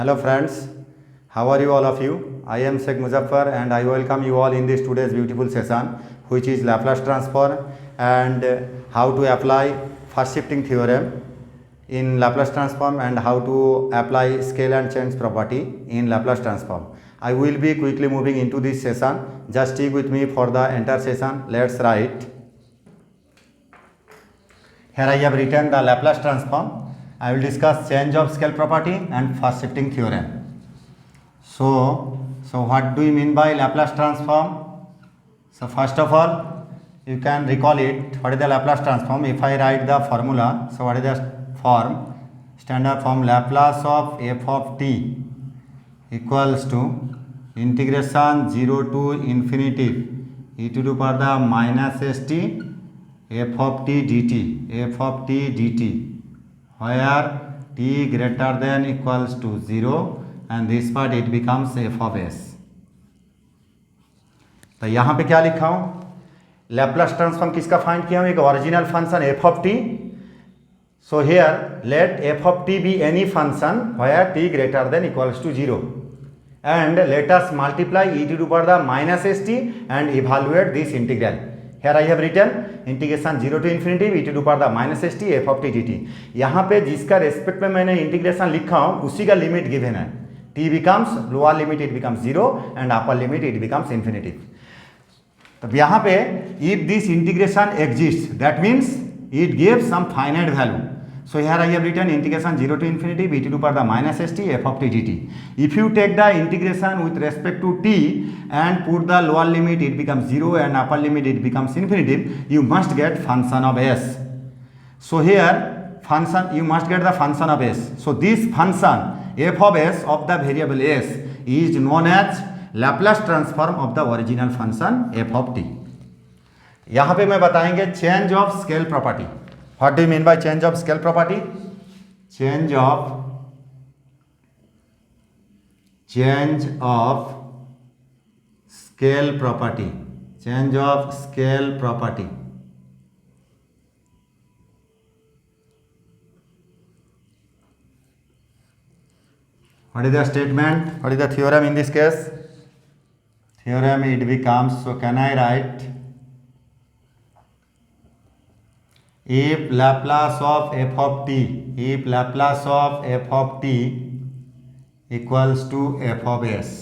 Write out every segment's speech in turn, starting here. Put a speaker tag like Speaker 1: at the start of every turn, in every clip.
Speaker 1: Hello friends, how are you all of you? I am Sheikh Muzaffar and I welcome you all in this today's beautiful session which is Laplace transform and how to apply first shifting theorem in Laplace transform and how to apply scale and change property in Laplace transform. I will be quickly moving into this session. Just stick with me for the entire session. Let's write. Here I have written the Laplace transform. I will discuss change of scale property and first shifting theorem. So what do you mean by Laplace transform? So first of all, you can recall it. What is the Laplace transform? If I write the formula, so what is the form? Standard form Laplace of f of t equals to integration 0 to infinity e to the power the minus st f of t dt where t greater than equals to 0 and this part it becomes f of s. तो यहाँ पे क्या लिखा हूँ? Laplace transform किसका find किया हूँ? एक original function f of t. So here let f of t be any function where t greater than equals to 0 and let us multiply e to the power the minus st and evaluate this integral. Here I have written integration 0 to infinity e to the power the minus st f of t dt. यहाँ पे जिसका respect में मैंने integration लिखा हूँ उसी का limit given है. t becomes lower limit it becomes 0 and upper limit it becomes infinity. तब यहाँ पे if this integration exist that means it gives some finite value. So here I have written integration 0 to infinity b to the power the minus st f of t dt. If you take the integration with respect to t and put the lower limit it becomes 0 and upper limit it becomes infinity, you must get function of s. So here function you must get the function of s. So this function f of s of the variable s is known as Laplace transform of the original function f of t. यहाँ पे मैं बताएंगे change of scale property. What do you mean by change of scale property? Change of scale property. Change of scale property. What is the statement? What is the theorem in this case? Theorem it becomes, so can I write if Laplace of f of t equals to f of s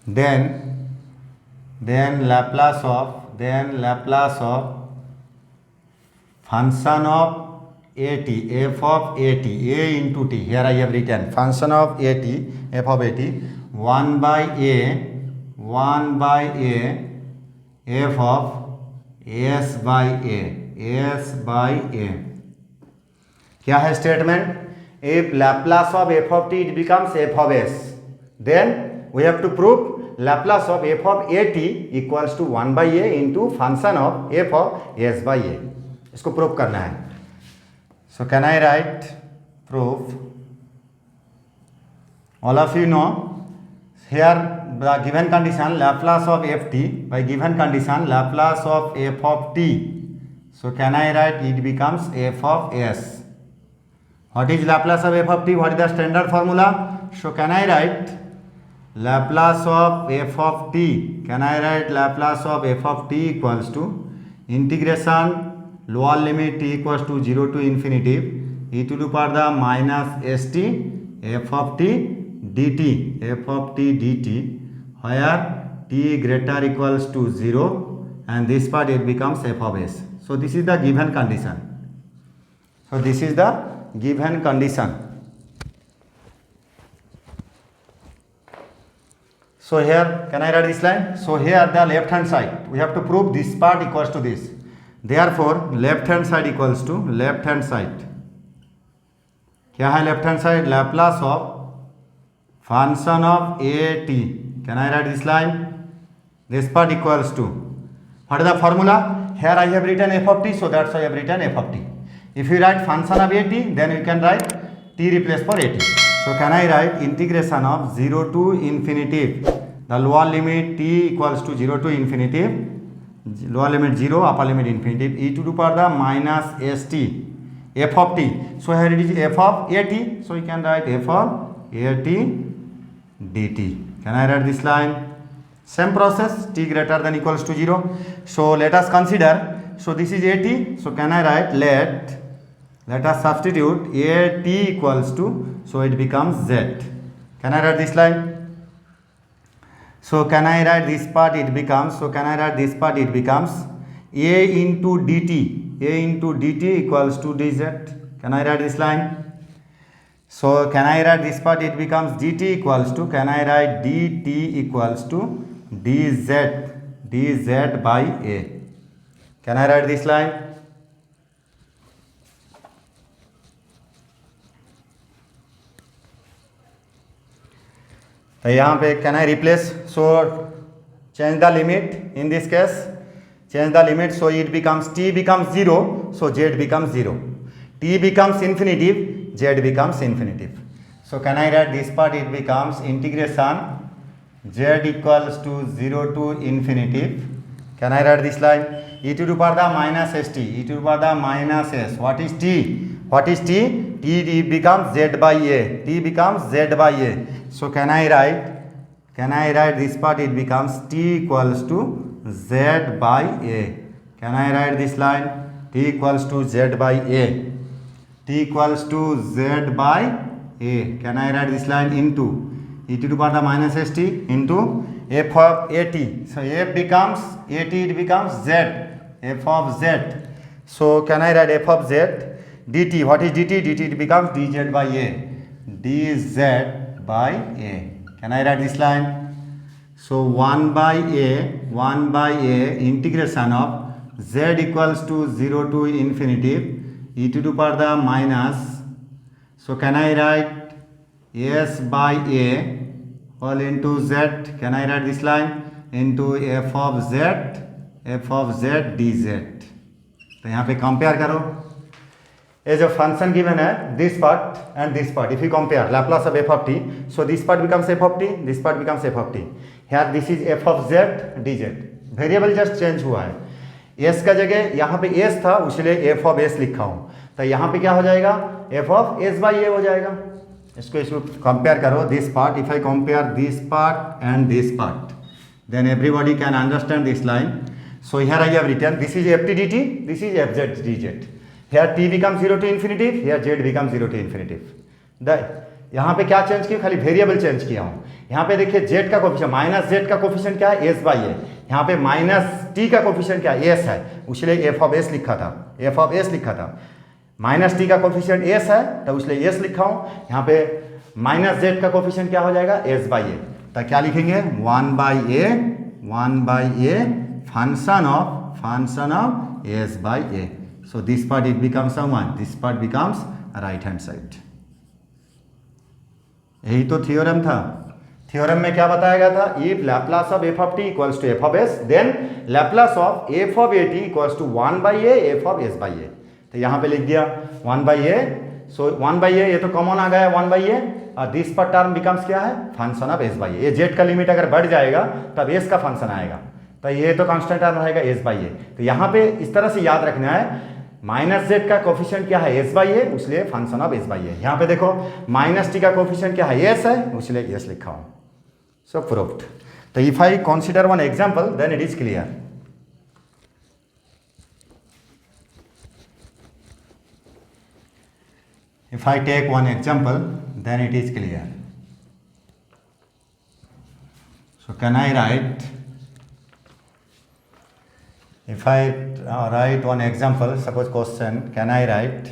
Speaker 1: then Laplace of function of at f of at a into t. Here I have written function of at f of at 1 by a f of s by a. क्या है statement? if Laplace of f of t it becomes f of s, then we have to prove Laplace of f of at equals to 1 by a into function of f of s by a. इसको prove करना है. So can I write proof? All of you know here the given condition Laplace of ft by given condition Laplace of f of t. So can I write it becomes f of s. What is Laplace of f of t? What is the standard formula? So can I write Laplace of f of t? Can I write Laplace of f of t equals to integration lower limit t equals to 0 to infinity e to the power the minus st f of t dt where t greater equals to 0 and this part it becomes f of s. So this is the given condition. So here can I write this line? So here the left hand side we have to prove this part equals to this. Therefore left hand side equals to left hand side. क्या है left hand side? Laplace of function of at. Can I write this line? This part equals to, what is the formula? Here I have written f of t, so that's why I have written f of t. If you write function of at, then you can write t replace for at. So can I write integration of 0 to infinity, the lower limit t equals to 0 to infinity, lower limit 0, upper limit infinity, e to the power the minus st f of t. So here it is f of at. So you can write f of at dt. Can I write this line? Same process, t greater than equals to 0. So let us consider. So this is at. So can I write let us substitute at equals to, so it becomes z. Can I write this line? So can I write this part? It becomes, so can I write this part? It becomes a into dt. A into dt equals to dz. Can I write this line? So can I write this part? It becomes dt equals to, can I write dt equals to dz by a. Can I write this line? तो यहाँ पे can I replace, so change the limit in this case, change the limit, so it becomes t becomes 0, so z becomes 0, t becomes infinitive, z becomes infinitive. So can I write this part? It becomes integration z equals to 0 to infinitive. Can I write this line? E to the power the minus st, e to the power the minus s. What is t? What is t? T becomes z by a. T becomes z by a. So can I write this part? It becomes t equals to z by a. Can I write this line? T equals to z by a. T equals to z by a. Can I write this line? Into e to the power the minus st into f of at. So f becomes at, it becomes z, f of z. So can I write f of z dt? What is dt? dt it becomes dz by a. dz by a. Can I write this line? So 1 by a integration of z equals to 0 to infinitive e to the power the minus. So can I write s by a all into z? Can I write this line? Into f of z dz. तो यहाँ पे compare करो, ये जो function given है, this part and this part, if you compare Laplace of F of T, so this part becomes f of T, this part becomes f of t. Here this is F of Z D Z, variable just change हुआ है. S का जगह यहाँ पे S था, इसलिए F of S लिखा हूँ. तो यहाँ पे क्या हो जाएगा? F of S by A हो जाएगा. इसको कंपेयर करो, this part, if I compare this part and this part, then everybody can understand this line. So here I have written this is F T D T, this is F Z D Z. Here t becomes 0 to infinitive, here z becomes 0 to infinitive. यहाँ पे क्या change किया? खाली variable change किया हूँ. यहाँ पे देखिए z का कोफिशिएंट, माइनस z का कोफिशिएंट क्या है? s बाई ए. यहाँ पे माइनस t का कोफिशिएंट क्या है? s है, इसलिए f ऑफ s लिखा था, f ऑफ s लिखा था. माइनस t का कोफिशिएंट s है, तो इसलिए s लिखा हूँ. यहाँ पे माइनस z का कोफिशिएंट क्या हो जाएगा? s बाई ए. तो क्या लिखेंगे? 1 by a function of s by A. So this part it becomes a 1, this part becomes a right hand side. यही तो थ्योरम था. थ्योरम में क्या बताया गया था? If Laplace of f of t equals to f of s, then Laplace of f of at equals to 1 by a f of s by a. तो यहाँ पे लिख दिया 1 by a. So 1 by a ये तो common आ गया 1 by a, और this पर टर्म बिकम्स क्या है? Function of s by a. ये z का लिमिट अगर बढ़ जाएगा तब s का फंक्शन आएगा, तो ये तो कांस्टेंट टर्म रहेगा s by a. तो यहाँ पे इस तरह से याद रखना है, माइनस जेड का कोफिशिएंट क्या है? एस बाई ए, इसलिए फंक्शन ऑफ एस बाई ए. यहाँ पे देखो माइनस टी का कोफिशिएंट क्या है? एस है, इसलिए एस लिखा हूँ. So proved. तो if I consider one example then it is clear. If I take one example then it is clear. So can I write, if I write one example, suppose question, can I write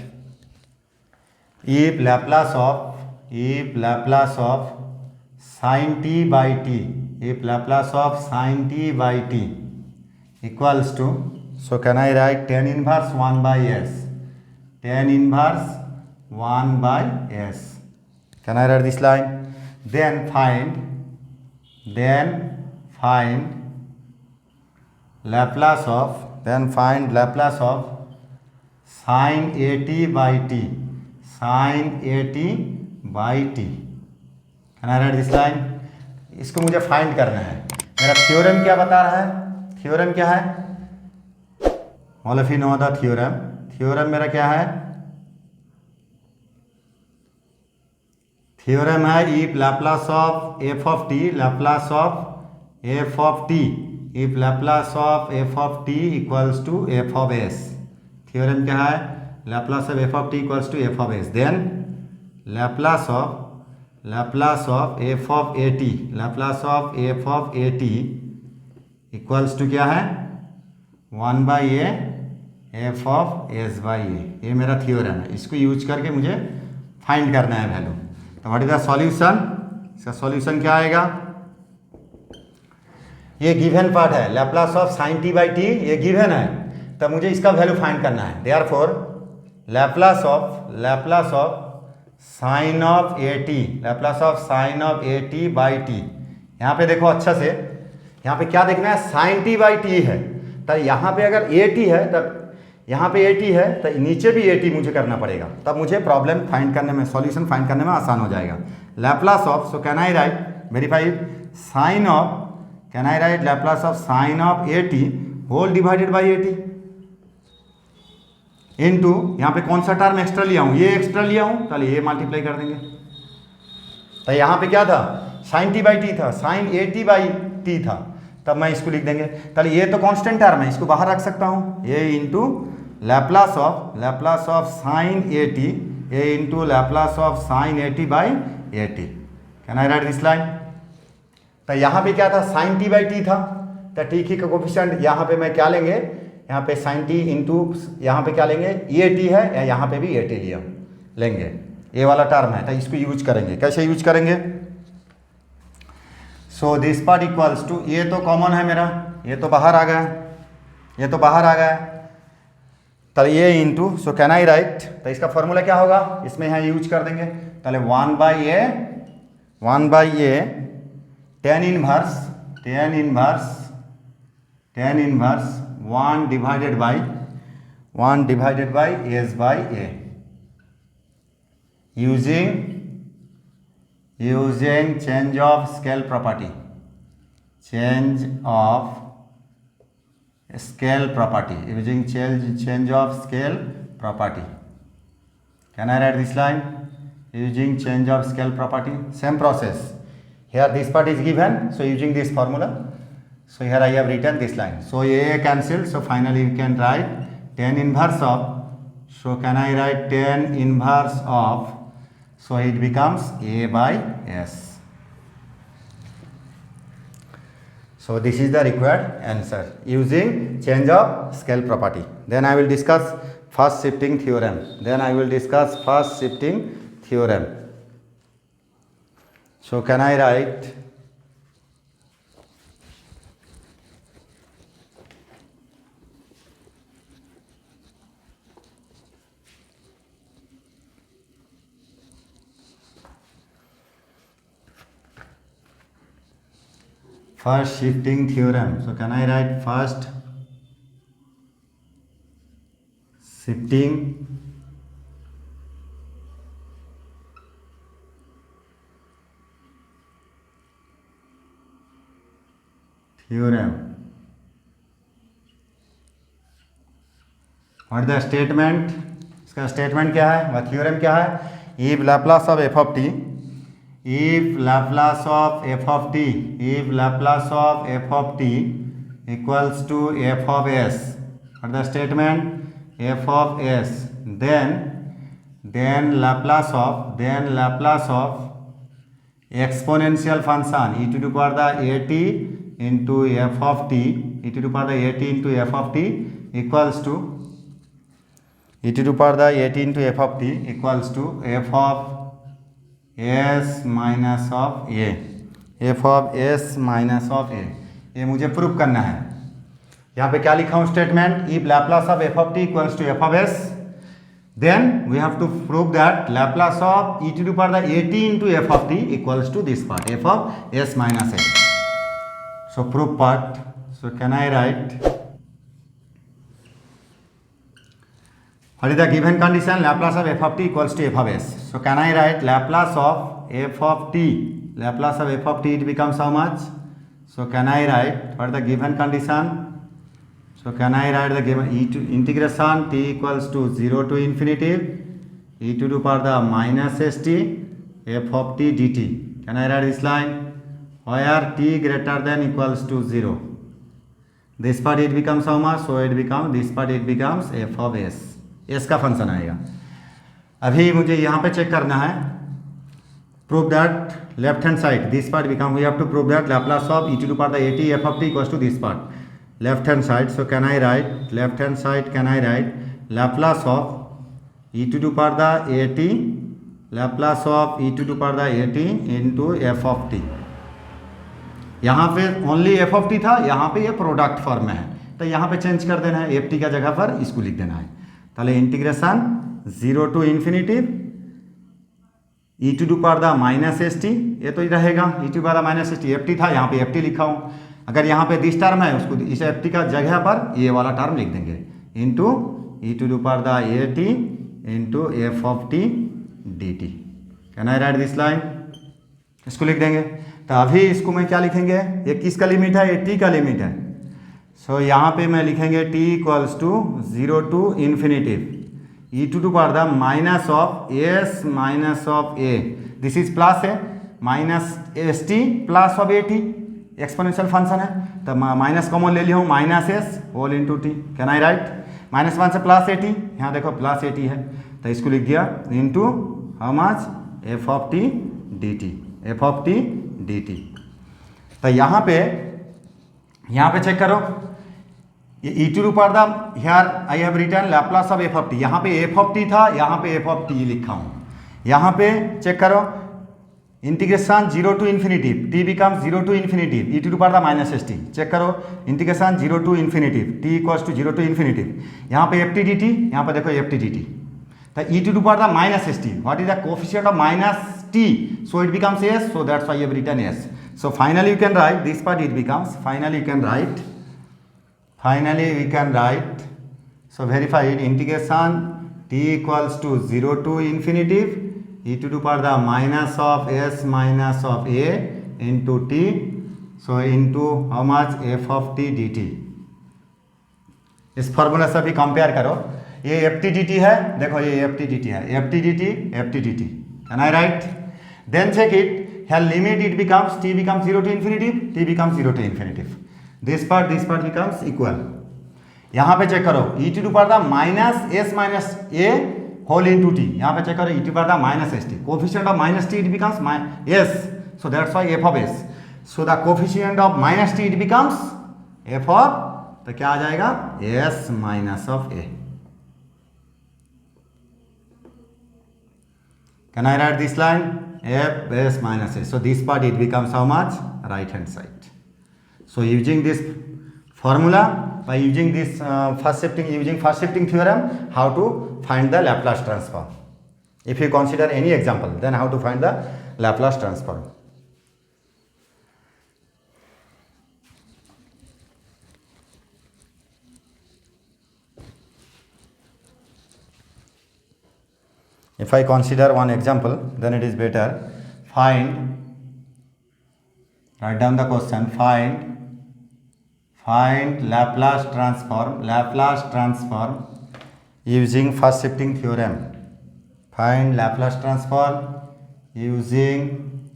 Speaker 1: if Laplace of sin t by t, if Laplace of sin t by t equals to, so can I write tan inverse 1 by s, tan inverse 1 by s. Can I write this line? Then find Laplace of sin at by t, sin at by t. Can I write this line? इसको मुझे find करना है. मेरा theorem क्या बता रहा है? Theorem क्या है? All of you know the theorem. Theorem मेरा क्या है? थ्योरम है if Laplace of F of T Laplace of F of T if Laplace of F of T equals to F of S. Theorem क्या है? Laplace of F of T equals to F of S. Then Laplace of F of A T Laplace of F of A T equals to क्या है? 1 by A F of S by A. ये मेरा theorem है, इसको use करके मुझे find करना है वैल्यू। तो व्हाट इज द सॉल्यूशन? इसका सॉल्यूशन क्या आएगा? ये गिवन पार्ट है Laplace of sign T by T, ये गिवन है, तब मुझे इसका वैल्यू फाइंड करना है। Therefore Laplace of sine of A T Laplace of sine of A T by T. यहाँ पे देखो अच्छा से, यहाँ पे क्या देखना है? साइन टी बाई टी है, तो यहाँ पे अगर ए टी है तब यहाँ पे ए टी है तो नीचे भी ए टी मुझे करना पड़ेगा, तब मुझे प्रॉब्लम फाइंड करने में, सॉल्यूशन फाइंड करने में आसान हो जाएगा। Laplace of, so can I write verify sine of, can I write Laplace of sine of A T whole divided by A T into, यहाँ पे कौन सा टर्म एक्स्ट्रा लिया हूँ? ये एक्स्ट्रा लिया हूँ, चलिए ये मल्टीप्लाई कर देंगे। तो यहाँ पे क्या था? साइन टी बाई टी था, sine A T by T था, तब मैं इसको लिख देंगे। चलिए ये तो कांस्टेंट टर्म है, इसको बाहर रख सकता हूँ। ये into Laplace of sine A t, ये into Laplace of sine A T by A t. Can I write this line? तो यहाँ पे क्या था? साइन टी बाई टी था, तो टी की कोफिशिएंट यहाँ पे मैं क्या लेंगे? यहाँ पे साइन टी इंटू यहाँ पे क्या लेंगे? ए टी है, या यहाँ पे भी ए टी लिया लेंगे, ये वाला टर्म है, तो इसको यूज करेंगे। कैसे यूज करेंगे? So this part equals to, ये तो कॉमन है मेरा, ये तो बाहर आ गया, ये तो बाहर आ गया, तो ये into, so can I write, तो इसका फॉर्मूला क्या होगा? इसमें यहाँ यूज कर देंगे। पहले 1 by A tan inverse 1 divided by S by A using change of scale property, using change of scale property. Can I write this line? Using change of scale property, same process. Here this part is given, so using this formula, so here I have written this line. So a cancel, so finally you can write 10 inverse of, so can I write 10 inverse of, so it becomes A by S. So this is the required answer using change of scale property. Then I will discuss first shifting theorem. So can I write first shifting theorem? So can I write first shifting theorem? What is the statement? इसका statement क्या है? वह theorem क्या है? If Laplace of F of T, if Laplace of f of t equals to f of s, what the statement? F of s, then Laplace of exponential function e to the power the at into f of t, e to the power the at into f of t equals to, e to the power the at into f of t equals to f of s minus of a, F of S minus of a. ये मुझे prove करना है। यहाँ पे क्या लिखा हूँ statement? If Laplace of F of T equals to F of S, then we have to prove that Laplace of E to the power the A T into F of T equals to this part F of S minus A. So prove part, so can I write what is the given condition? Laplace of f of t equals to f of s. So can I write Laplace of f of t, it becomes how much? So can I write what is the given condition? So can I write the given e to integration t equals to 0 to infinity e to the power the minus st f of t dt. Can I write this line? Where t greater than equals to 0. This part it becomes how much? So it becomes, this part it becomes f of s. s का function आएगा. अभी मुझे यहाँ पे check करना है. Prove that left hand side, this part become, we have to prove that Laplace of e to the power the at f of t equals to this part. Left hand side, so can I write, left hand side can I write Laplace of e to the power the at, Laplace of e to the power the at into f of t. यहाँ पे only F of T था, यहाँ पे ये product form में है, तो यहाँ पे चेंज कर देना है, एफ टी का जगह पर इसको लिख देना है. ताले integration 0 to infinity e to the power the minus s t, ये तो रहेगा e to power the minus s t. F t था, यहाँ पे एफ टी लिखा हूँ. अगर यहाँ पे दिस टर्म है, उसको इस एफ टी का जगह पर ये वाला टर्म लिख देंगे, into E to the power the A T into F of T D T. Can I write this line? इसको लिख देंगे. तो अभी इसको मैं क्या लिखेंगे, ये किसका लिमिट है, ये टी का लिमिट है. सो यहाँ पे मैं लिखेंगे t equals to 0 to infinity e to power the minus of S minus of a, this is plus है, minus s t plus of A t, exponential function है, तो माइनस कॉमन ले लिया हूँ, minus s whole into t. Can I write? -1 से plus A T, यहाँ देखो plus A T है, तो इसको लिख दिया into how much f of T D t, f of T D t. तो यहाँ पे चेक करो, ये e to power the here I have written Laplace of F of t, यहाँ पे एफ ऑफ टी था, यहाँ पे एफ ऑफ टी लिखा हूँ. यहाँ पे चेक करो, integration 0 to infinity t becomes 0 to infinity e to power the minus s t. Check करो, integration 0 to infinity t equals to 0 to infinity. यहाँ पे एफ टी डी टी, यहाँ पे देखो एफ टी डी टी. तो e to power the minus s t, what is the coefficient of minus t, so it becomes s, so that's why you have written s. So finally you can write this part, it becomes, finally we can write, so verify it, integration t equals to 0 to infinity e to the power the minus of s minus of a into t, so into how much f of t dt. इस formula से भी compare करो, ये F T D T है, देखो ये F T D T है, F T D t, f T D T. Can I write? Then check it, here limit it becomes, t becomes 0 to infinity, t becomes 0 to infinity. This part becomes equal. यहाँ पे check करो, e to the power the minus s minus a whole into t. यहाँ पे check करो, e to the power the minus s t. Coefficient of minus t it becomes s. So that's why f of s. So the coefficient of minus t it becomes f of, तो क्या आ जाएगा, s minus of a. Can I write this line? F s minus a. So this part it becomes how much? Right hand side. So using this formula, by using this first shifting theorem, how to find the Laplace transform. If you consider any example, then how to find the Laplace transform. If I consider one example, then it is better. Write down the question, find Laplace transform using first shifting theorem. Find Laplace transform using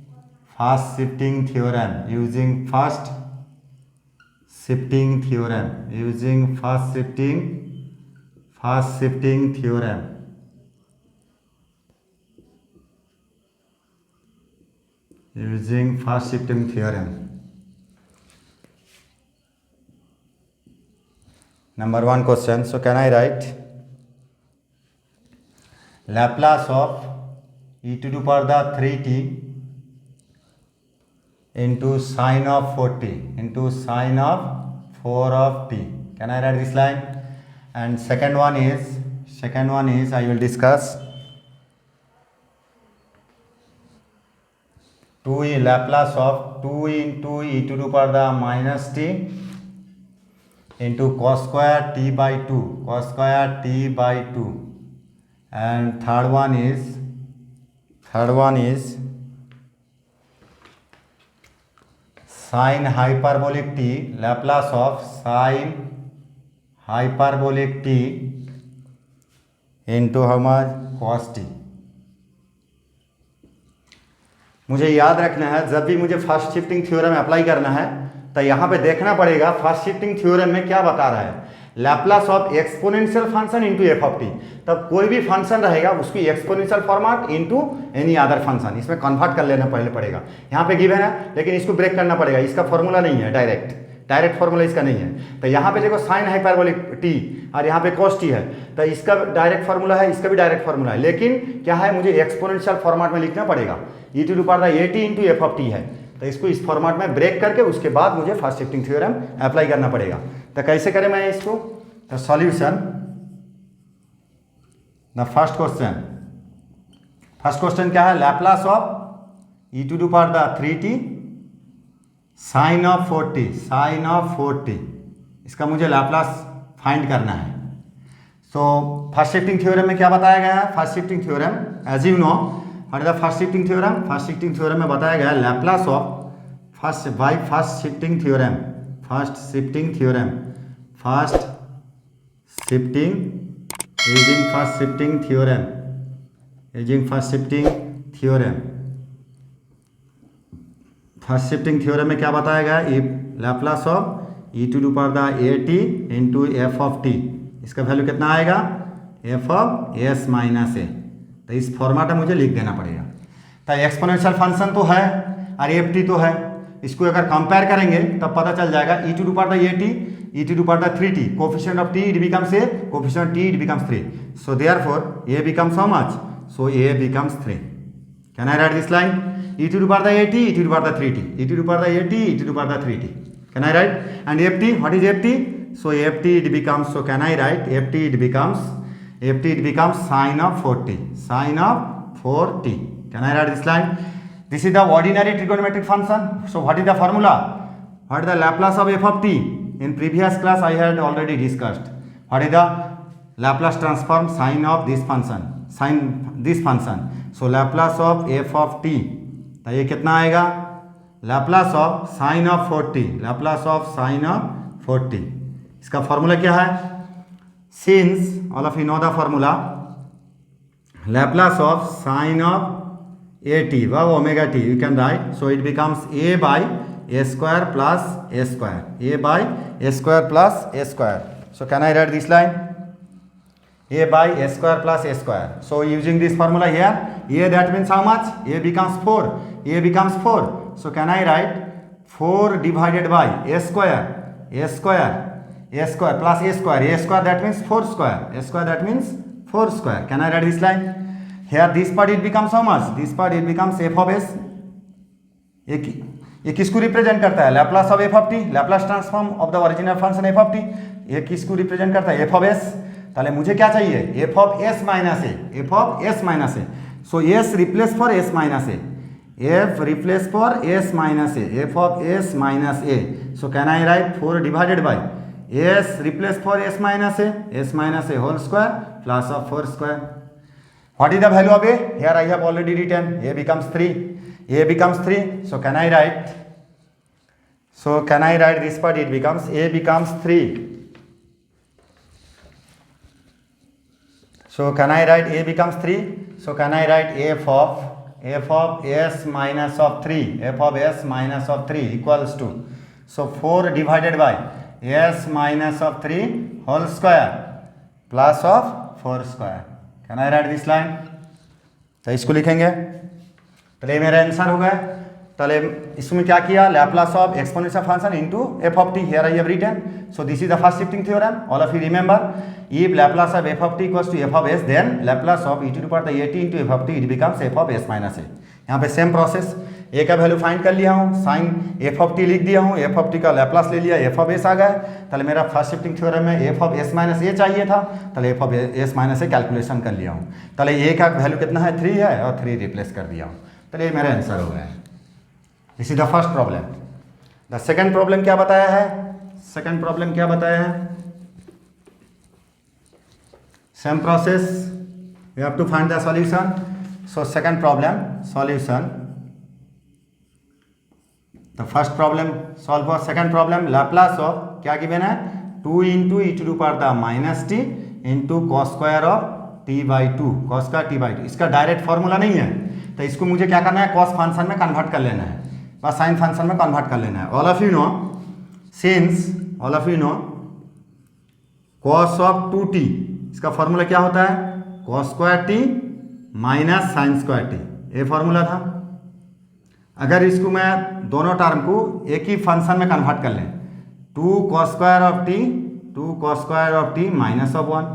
Speaker 1: first shifting theorem. Using first shifting theorem. Using first shifting theorem. Using first shifting theorem. Number 1 question. So can I write Laplace of e to the power the 3t into sine of 4t into sine of 4 of t. Can I write this line? And second one is I will discuss 2 Laplace of 2 into e to the power the minus t into cos square t by 2, and third one is sine hyperbolic t, Laplace of sine hyperbolic t into how much, cos t. मुझे याद रखना है, जब भी मुझे first shifting theorem apply करना है तो यहाँ पे देखना पड़ेगा फर्स्ट शिफ्टिंग थ्योरम में क्या बता रहा है, Laplace of exponential function into f of T. तब कोई भी फंक्शन रहेगा उसकी exponential format into any other function, इसमें कन्वर्ट कर लेना पहले पड़ेगा। यहाँ पे गिवन है लेकिन इसको ब्रेक करना पड़ेगा, इसका फॉर्मूला नहीं है, डायरेक्ट फॉर्मूला इसका नहीं है। तो यहाँ पे देखो साइन हाइपरबोलिक टी और यहाँ पे कॉस टी है, तो इसका डायरेक्ट फॉर्मूला है, इसका भी डायरेक्ट फॉर्मूला है, लेकिन क्या है मुझे एक्सपोनेंशियल फॉर्मेट में लिखना पड़ेगा। E to the power a T into F of t है, तो इसको इस फॉर्मेट में ब्रेक करके उसके बाद मुझे फर्स्ट शिफ्टिंग थ्योरम अप्लाई करना पड़ेगा। तो कैसे करें मैं इसको, तो सॉल्यूशन द फर्स्ट क्वेश्चन क्या है, Laplace of E to the power the 3t sine of 4t, इसका मुझे लैप्लास फाइंड करना है। सो फर्स्ट शिफ्टिंग थ्योरम में क्या बताया गया है, first shifting theorem as you know what is the first shifting theorem में बताया गया है Laplace of first shifting theorem first shifting theorem में क्या बताया गया, Laplace of E to the power the A T into F of T, इसका value कितना आएगा, F of S minus A. तो इस फॉर्मेट में मुझे लिख देना पड़ेगा। तो एक्सपोनेंशियल फंक्शन तो है और एफ टी तो है, इसको अगर कंपेयर करेंगे तब पता चल जाएगा e to the power the A t, e to the power the 3t, coefficient of t it becomes a, coefficient t it becomes 3, so therefore a becomes how much, so a becomes 3. Can I write this line, e to the power the at, e to the power the 3t, e to the power the at, e to the power the 3t. Can I write, and ft, what is ft, so ft it becomes, so can I write ft it becomes sine of 4t. Can I write this line, this is the ordinary trigonometric function. So what is the formula, what is the Laplace of f of t, in previous class I had already discussed. What is the Laplace transform sine of this function, so Laplace of f of t, तो ये कितना आएगा, Laplace of sine of 4t, इसका formula क्या है, since all of you know the formula, Laplace of sine of at व omega t you can write, so it becomes a by a square plus a square, a by a square plus a square. So can I write this line, a by a square plus a square. So using this formula here, a that means how much, a becomes 4, so can I write 4 divided by a square plus a square that means 4 square, can I write this line here, this part it becomes how much, this part it becomes f of s, ये किसको represent करता है, Laplace of F of T, Laplace transform of the original function F of t, ये किसको represent करता है, f of S. ताले मुझे क्या चाहिए, F of S minus A, so S replace for S minus A, F replace for S minus A, F of S minus A, so can I write 4 divided by S replace for S minus A whole square plus of 4 square. What is the value of A, here I have already written, A becomes 3, so can I write this part, it becomes a becomes 3, so can I write a becomes 3, so can I write f of s minus of 3 equals to, so 4 divided by s minus of 3 whole square plus of 4 square. Can I write this line, तो इसको लिखेंगे, तो ये मेरा answer हो गया। तो इसमें क्या किया, Laplace of exponential function into f of t, here I have written, so this is the first shifting theorem, all of you remember, if Laplace of F of T equals to F of S, then Laplace of E to the power the a t into f of t, it becomes f of S minus a. यहाँ पे same process, ए का value find कर लिया हूँ, sign F of t लिख दिया हूँ, F of T का लैप्लास ले लिया, एफ ऑफ एस आ गया। तो मेरा फर्स्ट शिफ्टिंग थ्योरम में F of S minus a चाहिए था, तो f of S minus A calculation कर लिया हूँ। तो ए का वैल्यू कितना है, 3 है, और 3 रिप्लेस कर दिया हूँ, तो ये मेरा आंसर हो गया। This is the first problem. The second problem क्या बताया है, same process, we have to find the solution. So second problem solution, the first problem solve for second problem, Laplace of क्या गिवन है, 2 into E to the power the minus t into cos square of t by 2, cos का t by 2, इसका direct formula नहीं है, तो इसको मुझे क्या करना है, कॉस फंक्शन में कन्वर्ट कर लेना है, बस साइन फंक्शन में कन्वर्ट कर लेना है। All of you no cos of 2t, इसका फॉर्मूला क्या होता है, cos square T minus sine square T, ये फॉर्मूला था। अगर इसको मैं दोनों टर्म को एक ही फंक्शन में कन्वर्ट कर लें, 2 cos square of T minus of 1,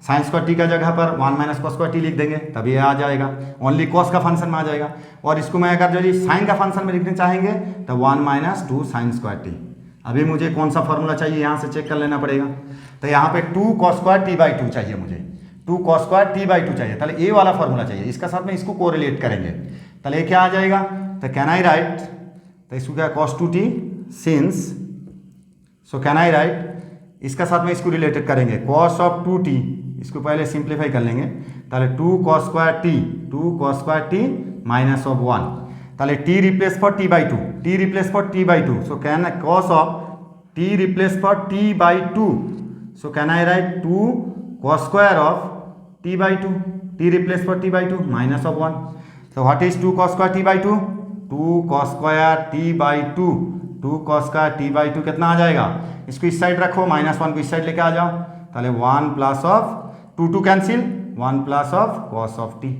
Speaker 1: sine square T का जगह पर 1 माइनस कॉस स्क्वायर टी लिख देंगे, तभी ये आ जाएगा, ओनली कॉस का फंक्शन में आ जाएगा। और इसको मैं अगर जो साइन का फंक्शन में लिखना चाहेंगे तो 1 माइनस 2 साइन स्क्वायर टी। अभी मुझे कौन सा फॉर्मूला चाहिए यहाँ से चेक कर लेना पड़ेगा। तो यहाँ पे 2 cos स्क्वायर टी बाई 2 चाहिए मुझे, 2 cos स्क्वायर टी बाई 2 चाहिए, ताले ये वाला फॉर्मूला चाहिए, इसका साथ में इसको कोरिलेट करेंगे, ताले ये क्या आ जाएगा, तो कैन आई राइट, तो इसको क्या cos 2t since, so can I right, इसका साथ में इसको रिलेटेड करेंगे, cos ऑफ 2t, इसको पहले सिंप्लीफाई कर लेंगे, ताले 2 cos square T minus of 1, ताले t replace for t by 2, so can cos of t replace for t by 2, so can I right 2 cos square of t by 2, t replace for t by 2 minus of 1, so what is 2 cos square t by 2, 2 cos square t by 2, 2 cos square t by 2 कितना आ जाएगा, इसको इस side रखो, minus 1 को इस side लेके आ जाओ, ताले 1 plus of 2 cancel, 1 plus of cos of t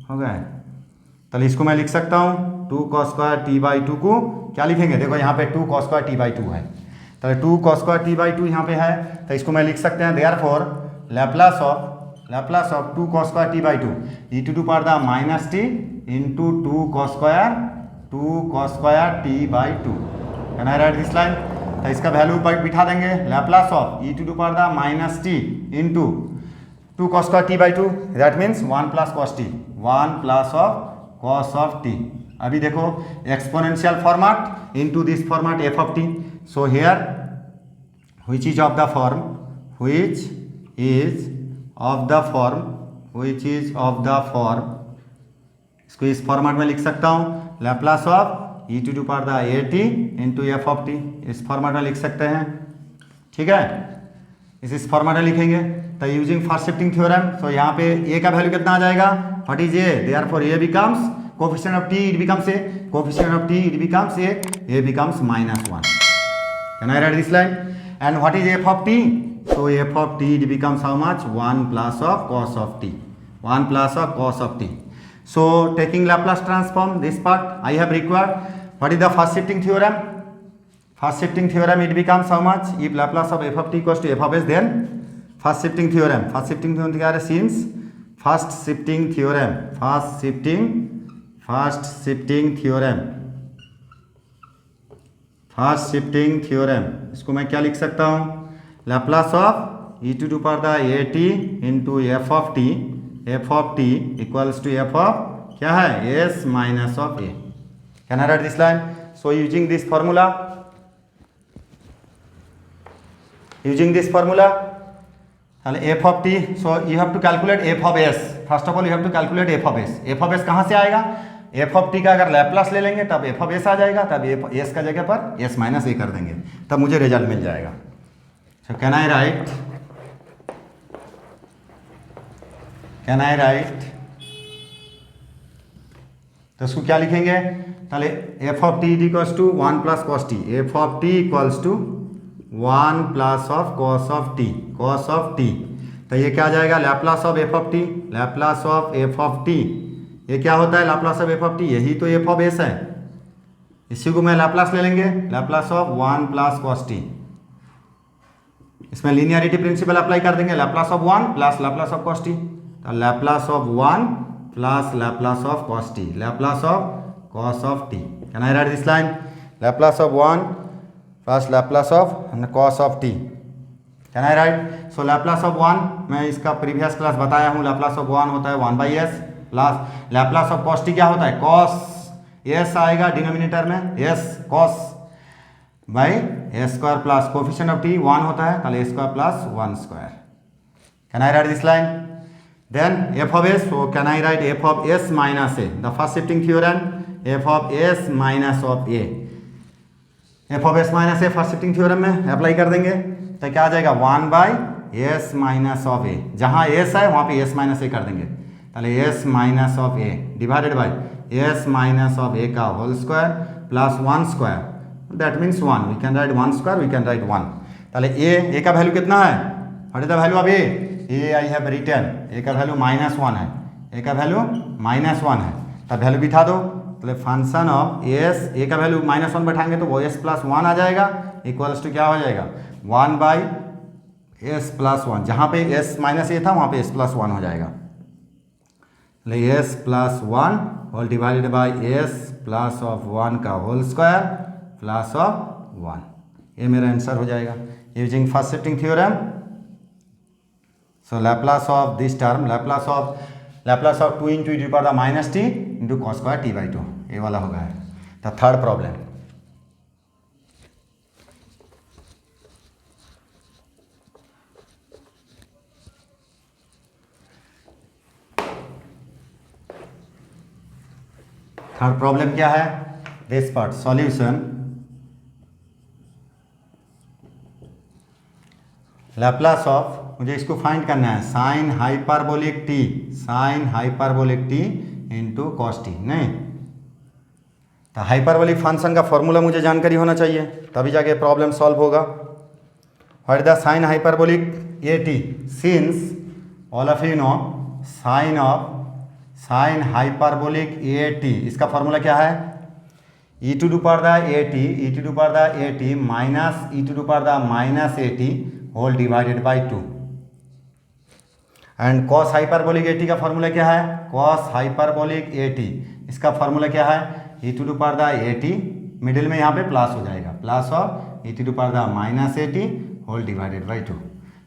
Speaker 1: हो गया है। ताले इसको मैं लिख सकता हूँ 2 cos स्क्वायर t बाई 2 को क्या लिखेंगे, देखो यहाँ पे 2 cos स्क्वायर t बाई 2 है, तो 2 cos स्क्वायर t बाई 2 यहाँ पे है, तो इसको मैं लिख सकते हैं therefore Laplace of 2 cos square t by 2 e to the power minus t into 2 cos square t by 2, can I write this line, तो इसका वैल्यू बिठा देंगे, Laplace of e to the power minus t into 2 cos square t by 2, that means 1 plus cos t, 1 plus of cos of t। अभी देखो exponential format into this format f of t, so here which is of the form इसको इस format में लिख सकता हूँ, Laplace of e to the power at into F of t, इस format में लिख सकते हैं, ठीक है, इस फॉर्मेट में लिखेंगे। तो यूजिंग फर्स्ट शिफ्टिंग थ्योरम, सो यहाँ पे a का वैल्यू कितना आ जाएगा, what is a, therefore a becomes coefficient of t, it becomes a, coefficient of t it becomes a becomes minus 1, can I write this line, and what is f of t, so f of t it becomes how much, 1 plus of cos of t, 1 plus of cos of t. So taking Laplace transform, this part I have required. What is the first shifting theorem? First shifting theorem, it becomes how much, if Laplace of f of t equals to f of s, then first shifting theorem क्या है, since first shifting theorem, इसको मैं क्या लिख सकता हूँ, Laplace of e to the power at into F of t equals to F of क्या है, s minus of a, can I write this line, so using this formula f of t, so you have to calculate f of s, first of all you have to calculate f of s कहाँ से आएगा, F of T का अगर Laplace ले लेंगे तब F of s आ जाएगा, तब एस का जगह पर एस माइनस ए कर देंगे, तब मुझे रिजल्ट मिल जाएगा। सो कैन आई राइट, तो इसको क्या लिखेंगे, ताले f of T equals to 1 plus cos t, f of T equals to 1 plus of cos of t, तो ये क्या आ जाएगा, Laplace of F of t, ये क्या होता है, Laplace of F of t, यही तो एफ ऑफ एस है, इसी को मैं लैप्लास ले लेंगे, Laplace of 1 plus cos t, इसमें लीनियरिटी प्रिंसिपल अप्लाई कर देंगे, Laplace of 1 plus Laplace of cos t, तो Laplace of 1 plus Laplace of cos t, Laplace of cos of t, can I write this line, Laplace of 1 plus Laplace of cos of t, can I write, so Laplace of 1 मैं इसका previous class बताया हूँ, Laplace of 1 होता है 1/s plus Laplace of cos t क्या होता है, cos s आएगा डिनोमिनेटर में, s cos by a square plus coefficient of t 1 होता है, ताले a square plus 1 square, can I write this line, then f of s, so can I write f of S minus a, the first shifting theorem, f of S minus of a, F of S minus a first shifting theorem में apply कर देंगे, तो क्या आ जाएगा 1/s minus of ए, जहाँ S है वहाँ पे एस माइनस ए कर देंगे, ताले s minus of a divided by s minus of a का whole square plus 1 square, that means 1, we can write 1 square, we can write 1। ताहले ए का वैल्यू कितना है, what is the value of a I have written, a का value -1 है, ए का value -1 है, तब वैल्यू बिठा दो। तो फंक्शन ऑफ एस, ए का वैल्यू -1 बैठाएंगे तो वो एस प्लस 1 आ जाएगा, इक्वल्स टू क्या हो जाएगा 1 बाई एस प्लस 1, जहाँ पे एस माइनस ए था वहाँ पे एस प्लस 1 हो जाएगा। S plus 1 whole divided by s plus of 1 का होल स्क्वायर प्लस ऑफ 1, ये मेरा आंसर हो जाएगा using first shifting theorem. So Laplace of this term, Laplace of 2 into e power minus t into cos square T by 2, ये वाला होगा। The third problem, third problem क्या है, this part solution Laplace of, मुझे इसको find करना है sine hyperbolic T into cos T, नहीं तो हाइपरबोलिक फंक्शन का फॉर्मूला मुझे जानकारी होना चाहिए तभी जाके प्रॉब्लम सॉल्व होगा। What is the sine hyperbolic a t, since all of you know sine hyperbolic a t, इसका फॉर्मूला क्या है e to the power a t minus e to the power minus a T whole divided by 2। And cos hyperbolic a t का formula क्या है, cos hyperbolic a t, इसका formula क्या है e to the power a t, middle में यहाँ पे plus हो जाएगा, plus of e to the power minus a T whole divided by 2।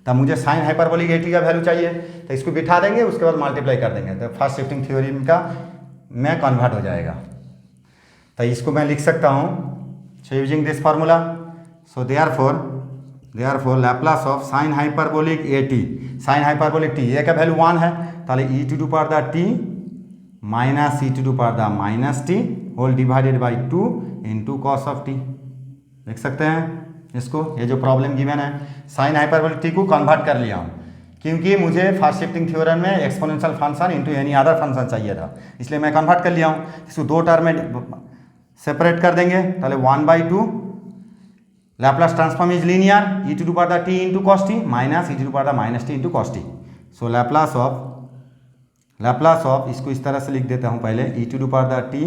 Speaker 1: तब मुझे साइन हाइपरबोलिक ए टी का वैल्यू चाहिए, तो इसको बिठा देंगे, उसके बाद मल्टीप्लाई कर देंगे, तो फर्स्ट शिफ्टिंग थ्योरम का में कन्वर्ट हो जाएगा। तो इसको मैं लिख सकता हूँ using this formula. So therefore Laplace of sine hyperbolic a t, sine hyperbolic t a का वैल्यू 1 है, ताहले e to the power t minus e to the power minus t whole divided by 2 into cos of t, लिख सकते हैं इसको। ये जो problem given है साइन हाइपरबोलिक टी को कन्वर्ट कर लिया हूँ, क्योंकि मुझे फर्स्ट शिफ्टिंग थ्योरम में exponential function into any other function चाहिए था, इसलिए मैं कन्वर्ट कर लिया हूँ। इसको दो टर्म में सेपरेट कर देंगे, ताहले 1/2 Laplace transform is linear, e to the power t into cos t minus e to the power minus t into cos t. So Laplace of इसको इस तरह से लिख देता हूँ पहले, e to the power t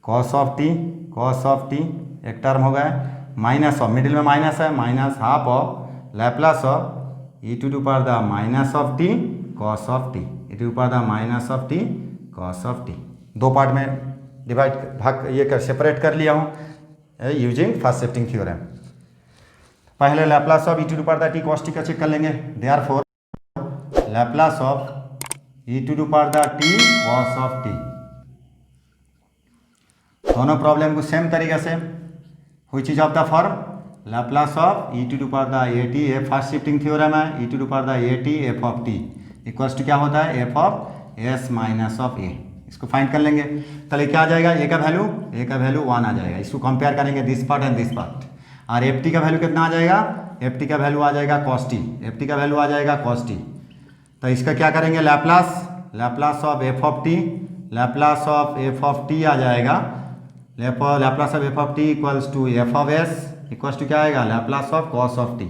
Speaker 1: cos of t एक term हो गया, माइनस ऑफ, मिडिल में माइनस है, minus half of Laplace of e to the power minus of t cos of T, e to the power minus of t cos of t. दो part में divide भाग ये कर separate कर लिया हूँ यूजिंग फर्स्ट शिफ्टिंग थ्योरम। पहले Laplace of e to the power t cos t का चेक कर लेंगे। Therefore Laplace of e to the power t cos of t, दोनों प्रॉब्लम को सेम तरीके से which is of the form Laplace of e to the power a t, ये first shifting theorem है, e to the power a t f of T equals to क्या होता है f of S minus of a, इसको find कर लेंगे। तो क्या आ जाएगा, ए का वैल्यू 1 आ जाएगा, इसको कंपेयर करेंगे this part and this part, और एफ टी का वैल्यू कितना आ जाएगा, एफ टी का वैल्यू आ जाएगा कॉस टी, एफ टी का वैल्यू आ जाएगा कॉस टी। तो इसका क्या करेंगे Laplace of F of t आ जाएगा, Laplace of F of T equals to F of s equals to क्या आएगा Laplace of cos of t.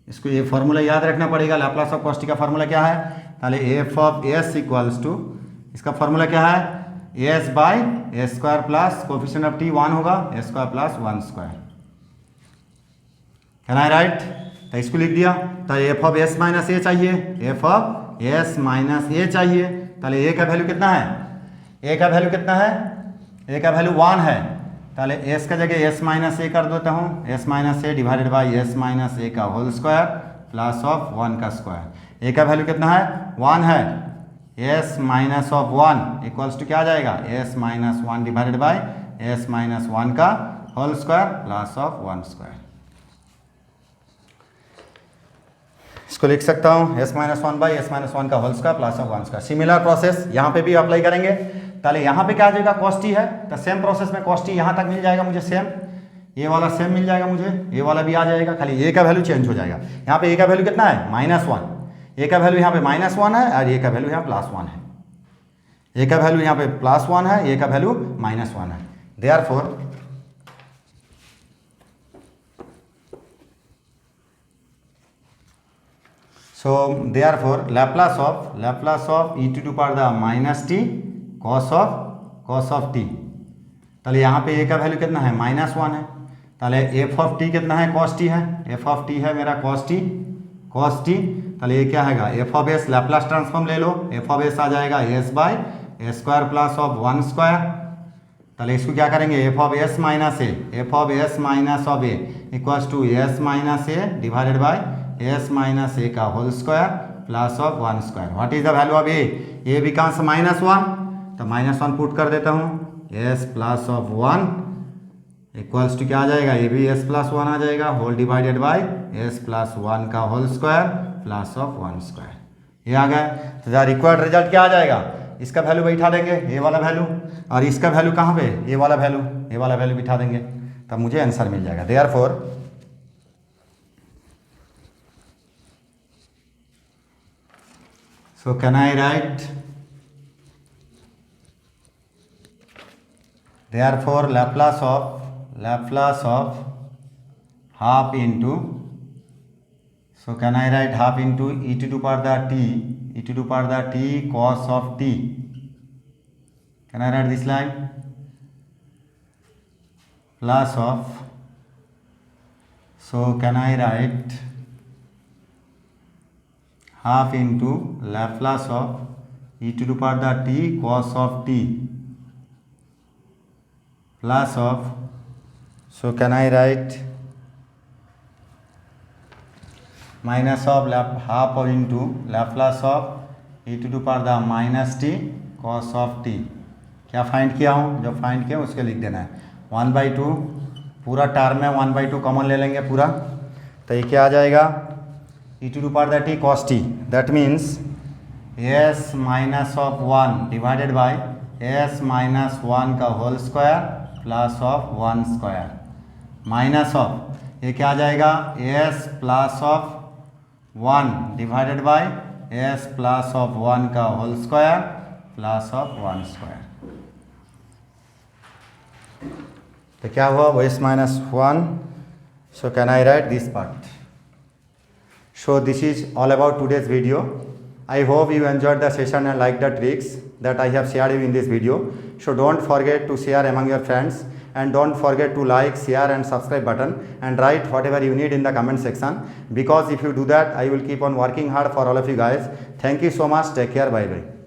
Speaker 1: इसको ये फॉर्मूला याद रखना पड़ेगा, लैप्लास ऑफ कॉस टी का फॉर्मूला क्या है, ताहले f of s equals to, इसका फॉर्मूला क्या है s by s square plus coefficient of t 1 होगा, s square plus 1 square, can I write. तो इसको लिख दिया, तो f of S minus a चाहिए, F of S minus a चाहिए, ताहले ए का वैल्यू कितना है, ए का वैल्यू 1 है, ताहले एस का जगह एस माइनस ए कर देता हूँ, s minus a divided by s minus a का होल स्क्वायर प्लस ऑफ 1 का स्क्वायर। ए का वैल्यू कितना है 1 है, s minus of 1 equals to क्या आ जाएगा s minus 1 divided by s minus 1 का whole square plus of 1 square. इसको लिख सकता हूँ s minus 1 by s minus 1 का whole square plus of 1 square. Similar process यहाँ पे भी अप्लाई करेंगे, ताहले यहाँ पे क्या आ जाएगा कॉस टी है, तो सेम प्रोसेस में कॉस टी यहाँ तक मिल जाएगा मुझे, सेम ये वाला सेम मिल जाएगा मुझे, ये वाला भी आ जाएगा, खाली ए का वैल्यू चेंज हो जाएगा। यहाँ पे ए का वैल्यू कितना है -1, ए का वैल्यू यहाँ पे -1 है और ए का वैल्यू यहाँ +1 है। ए का वैल्यू यहाँ पे +1 है, ए का वैल्यू -1 है। Therefore Laplace of e to the power the -t cos of t। ताले यहाँ पे ए का वैल्यू कितना है -1 है, ताले एफ ऑफ टी कितना है cos t है, एफ ऑफ टी है मेरा cos t। ताले ये क्या है f of s Laplace transform ले लो, एफ ऑफ एस आ जाएगा s/a² प्लस ऑफ 1/। ताले इसको क्या करेंगे f of S minus a equals to s minus a divided by s minus a का whole square plus of 1/। What is the value of a becomes -1, तो -1 put कर देता हूँ, S plus of 1 equals to क्या आ जाएगा, ए भी S plus 1 आ जाएगा whole divided by s plus 1 का होल स्क्वायर प्लस ऑफ 1/। ये आ गया। तो द रिक्वायर्ड रिजल्ट क्या आ जाएगा, इसका वैल्यू बैठा देंगे ए वाला वैल्यू, और इसका वैल्यू कहाँ पे ए वाला वैल्यू बिठा देंगे, तब मुझे आंसर मिल जाएगा। Therefore so can I write therefore Laplace of half into, so can I write half into e to the power the t cos of t, can I write this line plus of, so can I write half into Laplace of e to the power the t cos of t plus of, so can I write minus of half of into Laplace of e to the power the minus t cos of t। क्या find किया हूँ, जो find किया उसके लिख देना है 1/2, पूरा टर्म में 1/2 कॉमन ले लेंगे पूरा, तो ये क्या आ जाएगा e to the power the t cos t, that means s minus of 1 divided by s minus 1 का whole square plus of 1/, minus of ये क्या आ जाएगा s plus of 1 divided by s plus of 1 का whole square plus of 1/। तो क्या हुआ s minus 1, so can I write this part। So this is all about today's video. I hope you enjoyed the session and liked the tricks that I have shared you in this video. So don't forget to share among your friends, and don't forget to like, share and subscribe button, and write whatever you need in the comment section, because if you do that I will keep on working hard for all of you guys. Thank you so much. Take care. Bye bye.